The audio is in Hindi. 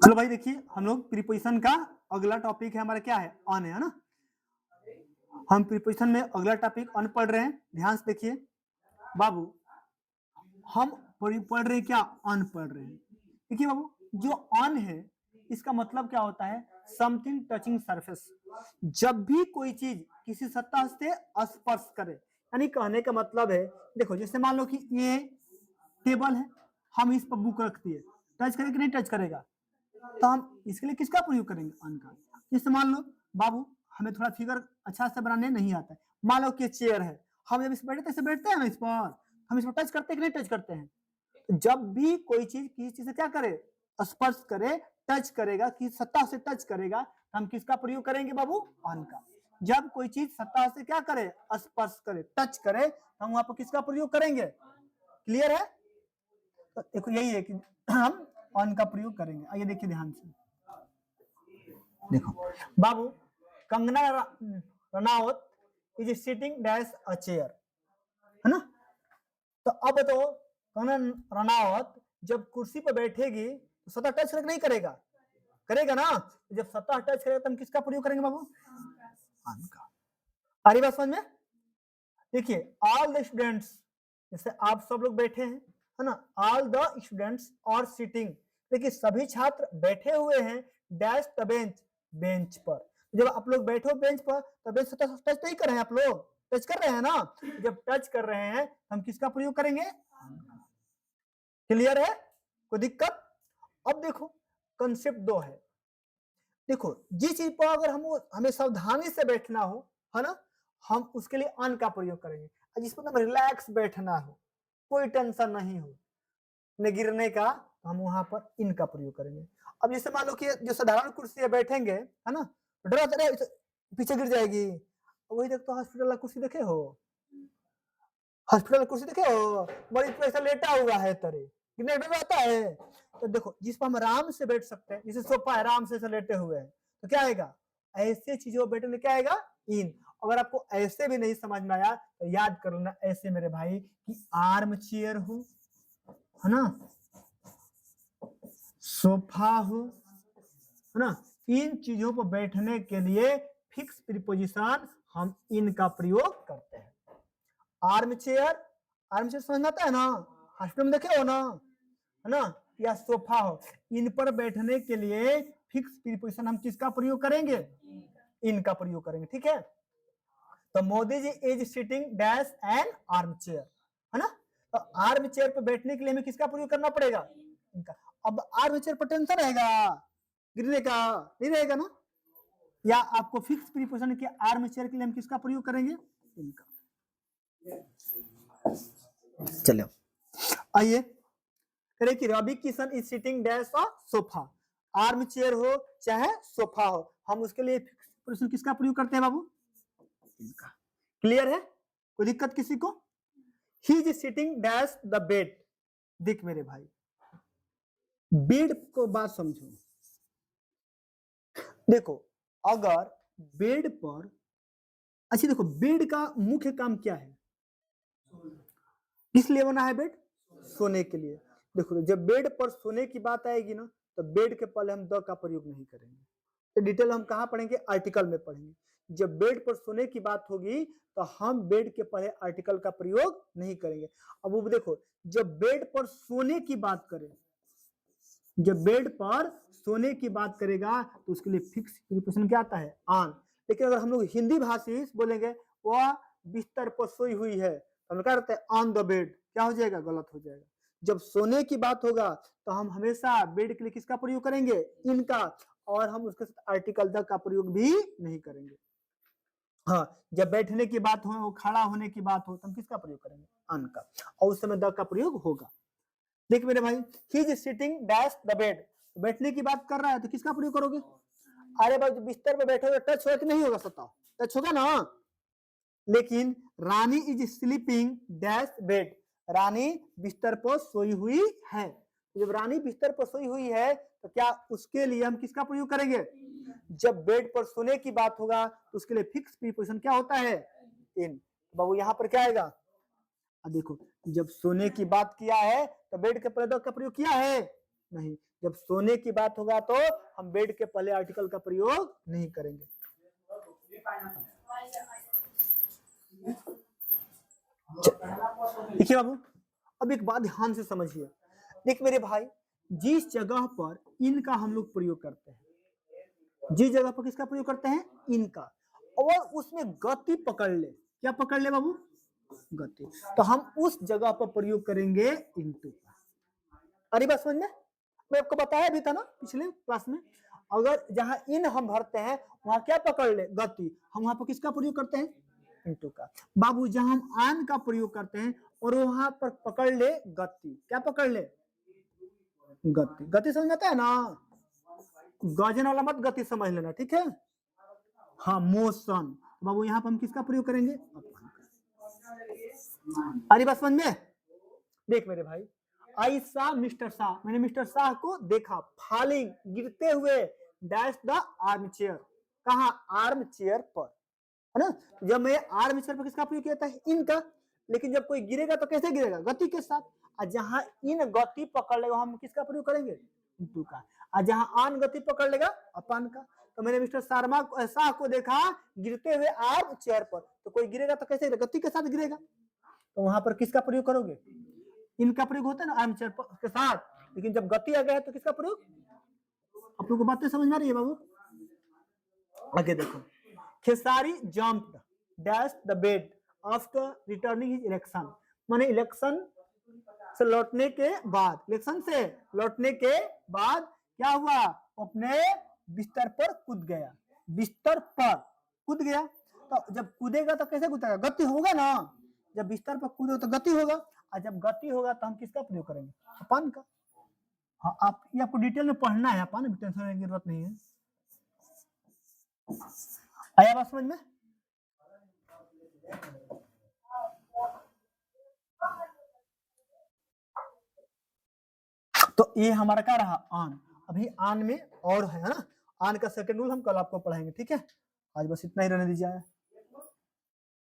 चलो भाई देखिए हम लोग प्रीपोजिशन का अगला टॉपिक है हमारा क्या है ऑन है ना। हम प्रीपोजिशन में अगला टॉपिक ऑन पढ़ रहे हैं, ध्यान से देखिए बाबू। हम पढ़ रहे हैं क्या, ऑन पढ़ रहे हैं। देखिए बाबू, जो ऑन है इसका मतलब क्या होता है, समथिंग टचिंग सरफेस। जब भी कोई चीज किसी सतह से स्पर्श करे, यानी कहने का मतलब है, देखो जैसे मान लो कि ये टेबल है, हम इस पर बुक रख दिए, टच करेगा कि नहीं टच करेगा, तो हम इसके लिए किसका प्रयोग करेंगे, ऑन का। जैसे मान लो बाबू हमें थोड़ा फिगर अच्छा से बनाने नहीं आता है, मान लो कि चेयर है, हम जब इस बैठते बैठते हैं ना, इस पर हम इस पर टच करते हैं कि नहीं टच करते हैं। तो जब भी कोई चीज किसी चीज से क्या करे, स्पर्श करे, टच करेगा, किसी सतह से टच करेगा, तो हम किसका प्रयोग करेंगे बाबू, ऑन का। जब कोई चीज सतह से क्या करे, स्पर्श करे, टच करे, तो हम वहां पर किसका प्रयोग करेंगे। क्लियर है। तो देखो यही है कि हम ऑन का प्रयोग करेंगे। आइए देखिए ध्यान से, देखो बाबू, Kangana Ranaut is sitting dash a chair, है ना। तो अब तो कंगना रनावत जब कुर्सी पर बैठेगी तो सतह टच नहीं करेगा, करेगा ना। जब सतह टच करेगा तो हम किसका प्रयोग करेंगे बाबू, ऑन का। आ रही बात समझ में। देखिए ऑल द स्टूडेंट्स, जैसे आप सब लोग बैठे हैं, है ना, ऑल द स्टूडेंट्स और सिटिंग, देखिए सभी छात्र बैठे हुए हैं, डैश द बेंच, बेंच पर। जब आप लोग बैठो बेंच पर तो बेंच से टच नहीं कर रहे हैं, आप लोग टच कर रहे हैं ना। जब टच कर रहे हैं हम किसका प्रयोग करेंगे, क्लियर है, कोई दिक्कत। अब देखो कंसेप्ट 2 है, देखो जिस चीज पर अगर हमें सावधानी से बैठना हो, है ना, हम उसके लिए ऑन का प्रयोग करेंगे। जिस पर रिलैक्स बैठना हो, कोई टेंशन नहीं हो, न गिरने का, तो हम वहां पर इन का प्रयोग करेंगे। अब जैसे मान लो कि जो साधारण कुर्सी बैठेंगे, है ना, डरा पीछे गिर जाएगी। वही देख तो हॉस्पिटल वाला कुर्सी देखे हो, हॉस्पिटल कुर्सी देखे हो, मरीज तो ऐसा लेटा हुआ है तरह, कितने डर रहता है। तो देखो जिस पर हम आराम से बैठ सकते हैं, जैसे सोफा आराम से लेटे हुए हैं, तो क्या आएगा, ऐसे चीजों बैठने में क्या आएगा, इन। अगर आपको ऐसे भी नहीं समझ में आया तो याद कर लेना ऐसे मेरे भाई कि आर्म चेयर हो, है ना, सोफा हो, है ना, इन चीजों पर बैठने के लिए फिक्स प्रीपोजिशन हम इन का प्रयोग करते हैं। आर्म चेयर, आर्म चेयर समझ में आता है ना, हॉस्पिटल में देखे हो ना, है ना, या सोफा हो, इन पर बैठने के लिए फिक्स प्रीपोजिशन हम किसका प्रयोग करेंगे, इन का प्रयोग करेंगे, ठीक है। तो Modi ji is sitting dash an arm chair, है ना। तो आर्म चेयर पर बैठने के लिए हमें किसका प्रयोग करना पड़ेगा, इनका। अब आर्म चेयर पर टेंशन रहेगा, गिरने का नहीं रहेगा ना, या आपको फिक्स प्रीपोजिशन के आर्म चेयर के लिए हम किसका प्रयोग करेंगे, इनका। चलो आइए करें कि Ravi Kishan is sitting dash a sofa, armchair हो चाहे सोफा हो, हम उसके लिए फिक्स प्रीपोजिशन किसका प्रयोग करते हैं बाबू, इनका। क्लियर है, कोई दिक्कत किसी को। He is sitting dash the bed, देख मेरे भाई बेड को बात समझो। देखो अगर बेड पर, अच्छा देखो बेड का मुख्य काम क्या है, किस लिए बना है बेड, सोने के लिए। देखो जब बेड पर सोने की बात आएगी ना, तो बेड के पहले हम द का प्रयोग नहीं करेंगे। तो डिटेल हम कहां पढ़ेंगे, आर्टिकल में पढ़ेंगे। जब बेड पर सोने की बात होगी तो हम बेड के पहले आर्टिकल का प्रयोग नहीं करेंगे। अब वो देखो जब बेड पर सोने की बात करें, जब बेड पर सोने की बात करेगा तो उसके लिए फिक्स प्रीपोजिशन क्या आता है, ऑन। लेकिन अगर हम लोग हिंदी भाषी बोलेंगे वह बिस्तर पर सोई हुई है, तो हम क्या करते हैं, ऑन द बेड, क्या हो जाएगा, गलत हो जाएगा। जब सोने की बात होगा तो हम हमेशा बेड के लिए किसका प्रयोग करेंगे, इनका, और हम उसके साथ आर्टिकल द का प्रयोग भी नहीं करेंगे। हाँ जब बैठने की बात हो, खड़ा होने की बात हो, तो हम किसका प्रयोग करेंगे, ऑन का, और उस समय द का प्रयोग होगा। देख मेरे भाई, he is sitting dash the bed, बैठने की बात कर रहा है तो किसका प्रयोग करोगे, अरे भाई बिस्तर पे बैठे हुए टच होगा कि नहीं होगा, सता टच होगा ना। लेकिन रानी इज स्लीपिंग डैश बेड, रानी बिस्तर पर सोई हुई है। जब रानी बिस्तर पर सोई हुई है तो क्या उसके लिए हम किसका प्रयोग करेंगे, जब बेड पर सोने की बात होगा तो उसके लिए फिक्स प्रीपोजिशन क्या होता है, इन। बाबू यहाँ पर क्या आएगा, देखो जब सोने की बात किया है तो बेड के पहले द का प्रयोग किया है, नहीं। जब सोने की बात होगा तो हम बेड के पहले आर्टिकल का प्रयोग नहीं करेंगे। देखिए बाबू, अब एक बात ध्यान से समझिए। देख मेरे भाई, जिस जगह पर इनका हम लोग प्रयोग करते हैं, जिस जगह पर किसका प्रयोग करते हैं, इनका, और उसमें गति पकड़ ले, क्या पकड़ ले बाबू, गति, तो हम उस जगह पर प्रयोग करेंगे इनटू का। अरे बात समझ में, मैं आपको बताया भी था ना पिछले क्लास में, अगर जहां इन हम भरते हैं वहां क्या पकड़ ले, गति, हम वहां पर किसका प्रयोग करते हैं, इनटू का। बाबू जहां हम आन का प्रयोग करते हैं और वहां पर पकड़ ले गति, क्या पकड़ ले, गति। गति समझ में आता है ना, गजन वाला मत गति समझ लेना, ठीक है। हाँ, मोशन। बाबू यहाँ पर हम किसका प्रयोग करेंगे, अरे बात समझ में। देख मेरे भाई, आई सा मिस्टर शाह, मैंने मिस्टर शाह को देखा, फॉलिंग, गिरते हुए, डैश द आर्म चेयर, कहा, आर्म चेयर पर, है ना। जब मैं आर्म चेयर पर किसका प्रयोग किया था, इनका, लेकिन जब कोई गिरेगा तो कैसे गिरेगा, गति के साथ, और जहां इन गति पकड़ लेगा हम किसका प्रयोग करेंगे, इनटू का, और जहां आन गति पकड़ लेगा अपान का। तो मैंने मिस्टर शर्मा शाह को देखा गिरते हुए आर्म चेयर पर, तो कोई गिरेगा तो कैसे, गति के साथ गिरेगा, तो वहां पर किसका प्रयोग करोगे, इनका प्रयोग होता है ना आर्म चेयर के साथ, लेकिन जब गति आ गया है तो किसका प्रयोग, आप लोगों को बातें समझ में आ रही है बाबू। आगे देखो, Khesari jumped dash the bed after returning his election, माने इलेक्शन से लौटने के बाद, इलेक्शन से लौटने के बाद क्या हुआ, अपने बिस्तर पर कूद गया, बिस्तर पर कूद गया। तो जब कूदेगा तो कैसे कूदेगा, गति होगा ना, जब बिस्तर पर कूदे तो गति होगा, और जब गति होगा तो हम किसका प्रयोग करेंगे, अपान का। हाँ, आप ये आपको डिटेल में पढ़ना है, अपान, टेंशन लेने की जरूरत नहीं है। आया बात समझ में। तो ये हमारा क्या रहा, आन। अभी आन में और है ना, आन का सेकंड रूल हम कल आपको पढ़ाएंगे, ठीक है। आज बस इतना ही रहने दीजिए।